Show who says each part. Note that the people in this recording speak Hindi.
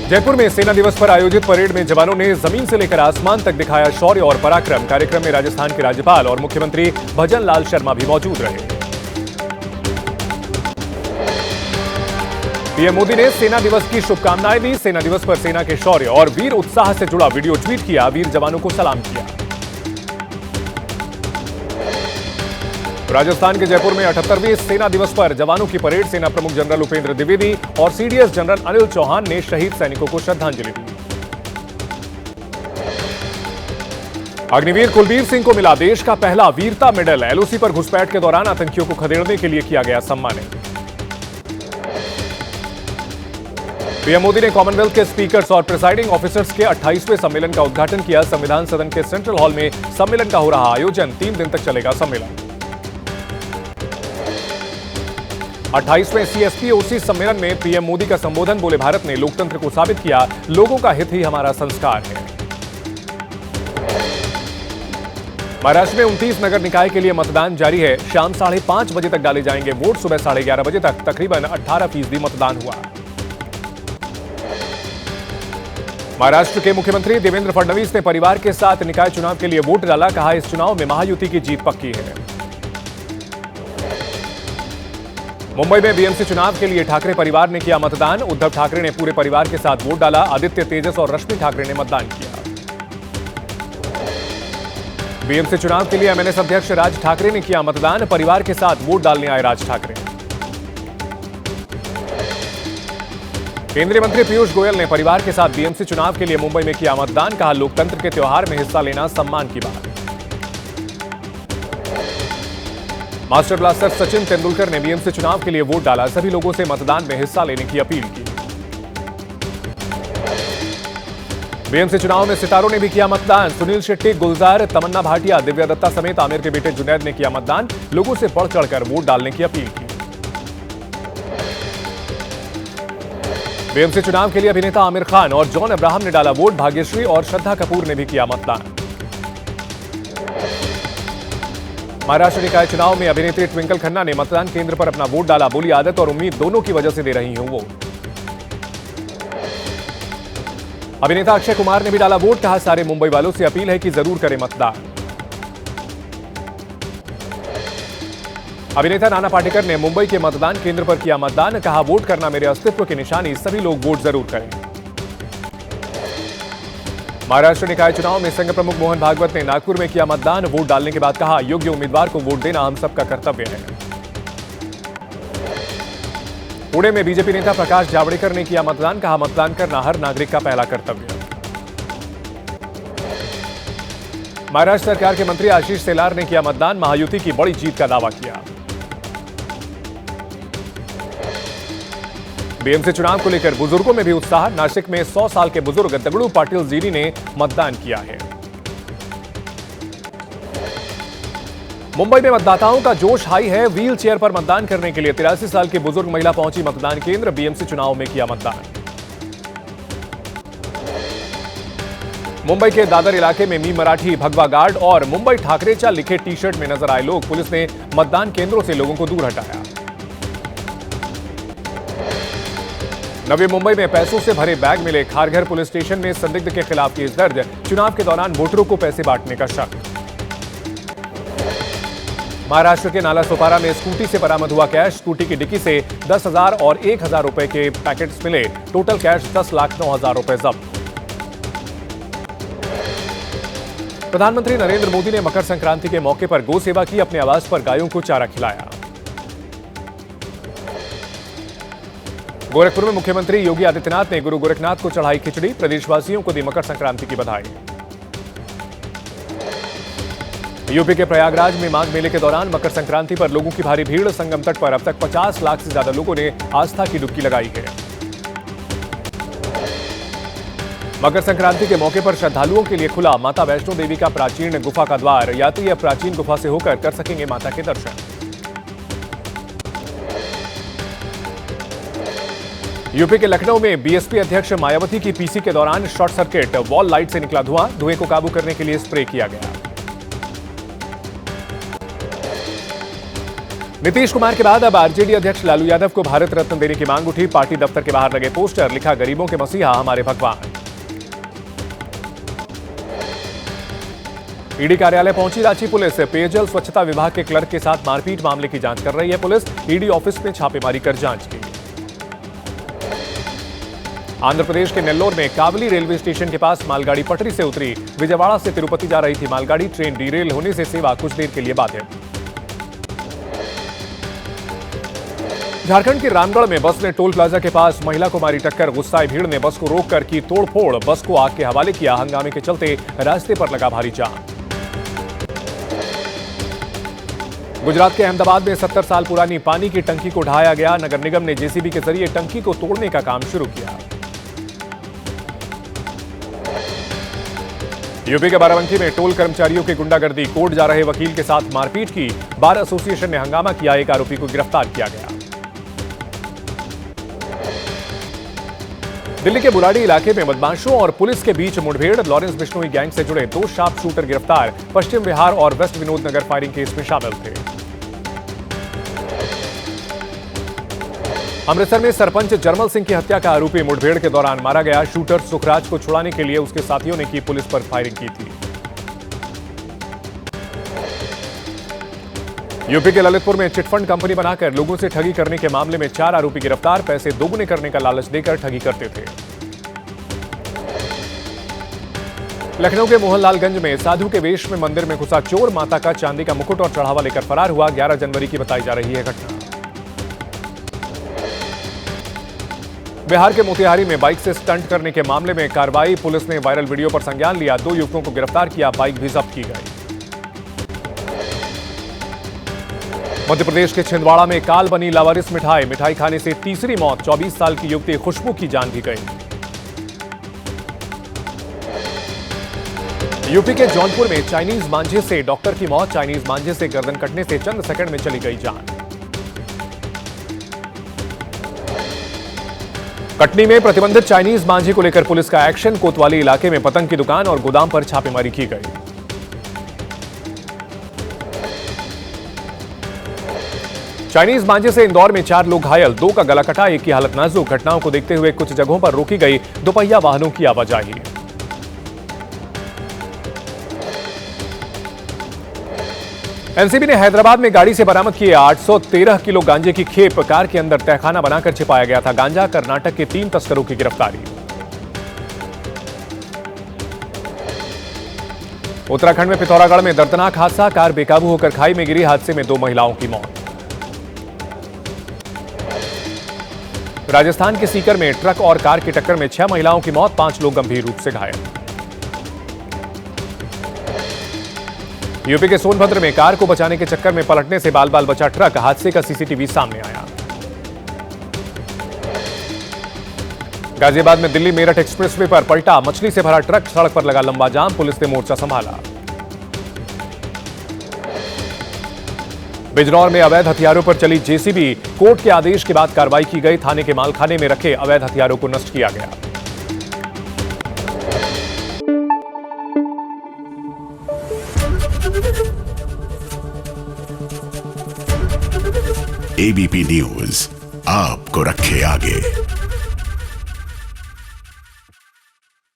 Speaker 1: जयपुर में सेना दिवस पर आयोजित परेड में जवानों ने जमीन से लेकर आसमान तक दिखाया शौर्य और पराक्रम। कार्यक्रम में राजस्थान के राज्यपाल और मुख्यमंत्री भजन लाल शर्मा भी मौजूद रहे। पीएम मोदी ने सेना दिवस की शुभकामनाएं दी। सेना दिवस पर सेना के शौर्य और वीर उत्साह से जुड़ा वीडियो ट्वीट किया। वीर जवानों को सलाम किया। राजस्थान के जयपुर में 78वें सेना दिवस पर जवानों की परेड। सेना प्रमुख जनरल उपेंद्र द्विवेदी और सीडीएस जनरल अनिल चौहान ने शहीद सैनिकों को श्रद्धांजलि दी। अग्निवीर कुलबीर सिंह को मिला देश का पहला वीरता मेडल। एलओसी पर घुसपैठ के दौरान आतंकियों को खदेड़ने के लिए किया गया सम्मानित। पीएम मोदी ने कॉमनवेल्थ के स्पीकर्स और प्रिसाइडिंग ऑफिसर्स के 28वें सम्मेलन का उद्घाटन किया। संविधान सदन के सेंट्रल हॉल में सम्मेलन का हो रहा आयोजन। 3 दिन तक चलेगा सम्मेलन। 28वें सीएसपी-ओसी सम्मेलन में पीएम मोदी का संबोधन। बोले, भारत ने लोकतंत्र को साबित किया, लोगों का हित ही हमारा संस्कार है। महाराष्ट्र में 29 नगर निकाय के लिए मतदान जारी है। शाम 5:30 बजे तक डाले जाएंगे वोट। सुबह 11:30 बजे तक तकरीबन 18% मतदान हुआ। महाराष्ट्र के मुख्यमंत्री देवेंद्र फडणवीस ने परिवार के साथ निकाय चुनाव के लिए वोट डाला। कहा, इस चुनाव में महायुति की जीत पक्की है। मुंबई में बीएमसी चुनाव के लिए ठाकरे परिवार ने किया मतदान। उद्धव ठाकरे ने पूरे परिवार के साथ वोट डाला। आदित्य, तेजस और रश्मि ठाकरे ने मतदान किया। बीएमसी चुनाव के लिए एमएनएस अध्यक्ष राज ठाकरे ने किया मतदान। परिवार के साथ वोट डालने आए राज ठाकरे। केंद्रीय मंत्री पीयूष गोयल ने परिवार के साथ बीएमसी चुनाव के लिए मुंबई में किया मतदान। कहा, लोकतंत्र के त्योहार में हिस्सा लेना सम्मान की बात। मास्टर ब्लास्टर सचिन तेंदुलकर ने बीएमसी चुनाव के लिए वोट डाला। सभी लोगों से मतदान में हिस्सा लेने की अपील की। बीएमसी चुनाव में सितारों ने भी किया मतदान। सुनील शेट्टी, गुलजार, तमन्ना भाटिया, दिव्या दत्ता समेत आमिर के बेटे जुनैद ने किया मतदान। लोगों से बढ़ चढ़कर वोट डालने की अपील की। बीएमसी चुनाव के लिए अभिनेता आमिर खान और जॉन अब्राहम ने डाला वोट। भाग्यश्री और श्रद्धा कपूर ने भी किया मतदान। महाराष्ट्र निकाय चुनाव में अभिनेत्री ट्विंकल खन्ना ने मतदान केंद्र पर अपना वोट डाला। बोली, आदत और उम्मीद दोनों की वजह से दे रही हूं वोट। अभिनेता अक्षय कुमार ने भी डाला वोट। कहा, सारे मुंबई वालों से अपील है कि जरूर करें मतदान। अभिनेता नाना पाटेकर ने मुंबई के मतदान केंद्र पर किया मतदान। कहा, वोट करना मेरे अस्तित्व की निशानी, सभी लोग वोट जरूर करें। महाराष्ट्र निकाय चुनाव में संघ प्रमुख मोहन भागवत ने नागपुर में किया मतदान। वोट डालने के बाद कहा, योग्य उम्मीदवार को वोट देना हम सबका कर्तव्य है। पुणे में बीजेपी नेता प्रकाश जावड़ेकर ने किया मतदान। कहा, मतदान करना हर नागरिक का पहला कर्तव्य है। महाराष्ट्र सरकार के मंत्री आशीष शेलार ने किया मतदान। महायुति की बड़ी जीत का दावा किया। बीएमसी चुनाव को लेकर बुजुर्गों में भी उत्साह। नासिक में 100 साल के बुजुर्ग दगड़ू पाटिल जीरी ने मतदान किया है। मुंबई में मतदाताओं का जोश हाई है। व्हील चेयर पर मतदान करने के लिए 83 साल की बुजुर्ग महिला पहुंची मतदान केंद्र। बीएमसी चुनाव में किया मतदान। मुंबई के दादर इलाके में मी मराठी, भगवा गार्ड और मुंबई ठाकरेचा लिखे टी शर्ट में नजर आए लोग। पुलिस ने मतदान केंद्रों से लोगों को दूर हटाया। नवी मुंबई में पैसों से भरे बैग मिले। खारघर पुलिस स्टेशन में संदिग्ध के खिलाफ केस दर्ज। चुनाव के दौरान वोटरों को पैसे बांटने का शक। महाराष्ट्र के नाला सोपारा में स्कूटी से बरामद हुआ कैश। स्कूटी की डिक्की से 10,000 और 1,000 रुपए के पैकेट्स मिले। टोटल कैश 10,09,000 रुपए जब्त। प्रधानमंत्री नरेंद्र मोदी ने मकर संक्रांति के मौके पर गौ सेवा की। अपने आवास पर गायों को चारा खिलाया। गोरखपुर में मुख्यमंत्री योगी आदित्यनाथ ने गुरु गोरखनाथ को चढ़ाई खिचड़ी। प्रदेशवासियों को दी मकर संक्रांति की बधाई। यूपी के प्रयागराज में माघ मेले के दौरान मकर संक्रांति पर लोगों की भारी भीड़। संगम तट पर अब तक 50 लाख से ज्यादा लोगों ने आस्था की डुबकी लगाई है। मकर संक्रांति के मौके पर श्रद्धालुओं के लिए खुला माता वैष्णो देवी का प्राचीन गुफा का द्वार। यात्री अब प्राचीन गुफा से होकर कर सकेंगे माता के दर्शन। यूपी के लखनऊ में बीएसपी अध्यक्ष मायावती की पीसी के दौरान शॉर्ट सर्किट। वॉल लाइट से निकला धुआं। धुएं को काबू करने के लिए स्प्रे किया गया। नीतीश कुमार के बाद अब आरजेडी अध्यक्ष लालू यादव को भारत रत्न देने की मांग उठी। पार्टी दफ्तर के बाहर लगे पोस्टर, लिखा गरीबों के मसीहा हमारे भगवान। ईडी कार्यालय पहुंची रांची पुलिस। पेयजल स्वच्छता विभाग के क्लर्क के साथ मारपीट मामले की जांच कर रही है पुलिस। ईडी ऑफिस में छापेमारी कर जांच की। आंध्र प्रदेश के नेल्लोर में कावली रेलवे स्टेशन के पास मालगाड़ी पटरी से उतरी। विजयवाड़ा से तिरुपति जा रही थी मालगाड़ी। ट्रेन डीरेल होने से सेवा कुछ देर के लिए बाधित। झारखंड के रामगढ़ में बस ने टोल प्लाजा के पास महिला को मारी टक्कर। गुस्साए भीड़ ने बस को रोककर की तोड़फोड़। बस को आग के हवाले किया। हंगामे के चलते रास्ते पर लगा भारी जाम। गुजरात के अहमदाबाद में 70 साल पुरानी पानी की टंकी को ढहाया गया। नगर निगम ने जेसीबी के जरिए टंकी को तोड़ने का काम शुरू किया। यूपी के बाराबंकी में टोल कर्मचारियों की गुंडागर्दी। कोर्ट जा रहे वकील के साथ मारपीट की। बार एसोसिएशन ने हंगामा किया। एक आरोपी को गिरफ्तार किया गया। दिल्ली के बुराड़ी इलाके में बदमाशों और पुलिस के बीच मुठभेड़। लॉरेंस बिश्नोई गैंग से जुड़े 2 शार्प शूटर गिरफ्तार। पश्चिम बिहार और वेस्ट विनोद नगर फायरिंग केस में शामिल थे। अमृतसर में सरपंच जरमल सिंह की हत्या का आरोपी मुठभेड़ के दौरान मारा गया। शूटर सुखराज को छुड़ाने के लिए उसके साथियों ने की पुलिस पर फायरिंग की थी। यूपी के ललितपुर में चिटफंड कंपनी बनाकर लोगों से ठगी करने के मामले में 4 आरोपी गिरफ्तार। पैसे दोगुने करने का लालच देकर ठगी करते थे। लखनऊ के मोहनलालगंज में साधु के वेश में मंदिर में घुसा चोर माता का चांदी का मुकुट और चढ़ावा लेकर फरार हुआ। 11 जनवरी की बताई जा रही है घटना। बिहार के मोतिहारी में बाइक से स्टंट करने के मामले में कार्रवाई। पुलिस ने वायरल वीडियो पर संज्ञान लिया। 2 युवकों को गिरफ्तार किया। बाइक भी जब्त की गई। मध्य प्रदेश के छिंदवाड़ा में काल बनी लावारिस मिठाई। मिठाई खाने से तीसरी मौत। 24 साल की युवती खुशबू की जान भी गई। यूपी के जौनपुर में चाइनीज मांझे से डॉक्टर की मौत। चाइनीज मांझे से गर्दन कटने से चंद सेकंड में चली गई जान। कटनी में प्रतिबंधित चाइनीज मांझे को लेकर पुलिस का एक्शन। कोतवाली इलाके में पतंग की दुकान और गोदाम पर छापेमारी की गई। चाइनीज मांझे से इंदौर में 4 लोग घायल। 2 का गला कटा, 1 की हालत नाजुक। घटनाओं को देखते हुए कुछ जगहों पर रोकी गई दोपहिया वाहनों की आवाजाही। एनसीबी ने हैदराबाद में गाड़ी से बरामद किए 813 किलो गांजे की खेप। कार के अंदर तहखाना बनाकर छिपाया गया था गांजा। कर्नाटक के 3 तस्करों की गिरफ्तारी। उत्तराखंड में पिथौरागढ़ में दर्दनाक हादसा। कार बेकाबू होकर खाई में गिरी। हादसे में 2 महिलाओं की मौत। राजस्थान के सीकर में ट्रक और कार की टक्कर में 6 महिलाओं की मौत। 5 लोग गंभीर रूप से घायल। यूपी के सोनभद्र में कार को बचाने के चक्कर में पलटने से बाल बाल बचा ट्रक। हादसे का सीसीटीवी सामने आया। गाजियाबाद में दिल्ली मेरठ एक्सप्रेसवे पर पलटा। मछली से भरा ट्रक। सड़क पर लगा लंबा जाम। पुलिस ने मोर्चा संभाला। बिजनौर में अवैध हथियारों पर चली जेसीबी। कोर्ट के आदेश के बाद कार्रवाई की गई। थाने के मालखाने में रखे अवैध हथियारों को नष्ट किया गया।
Speaker 2: एबीपी न्यूज आपको रखे आगे।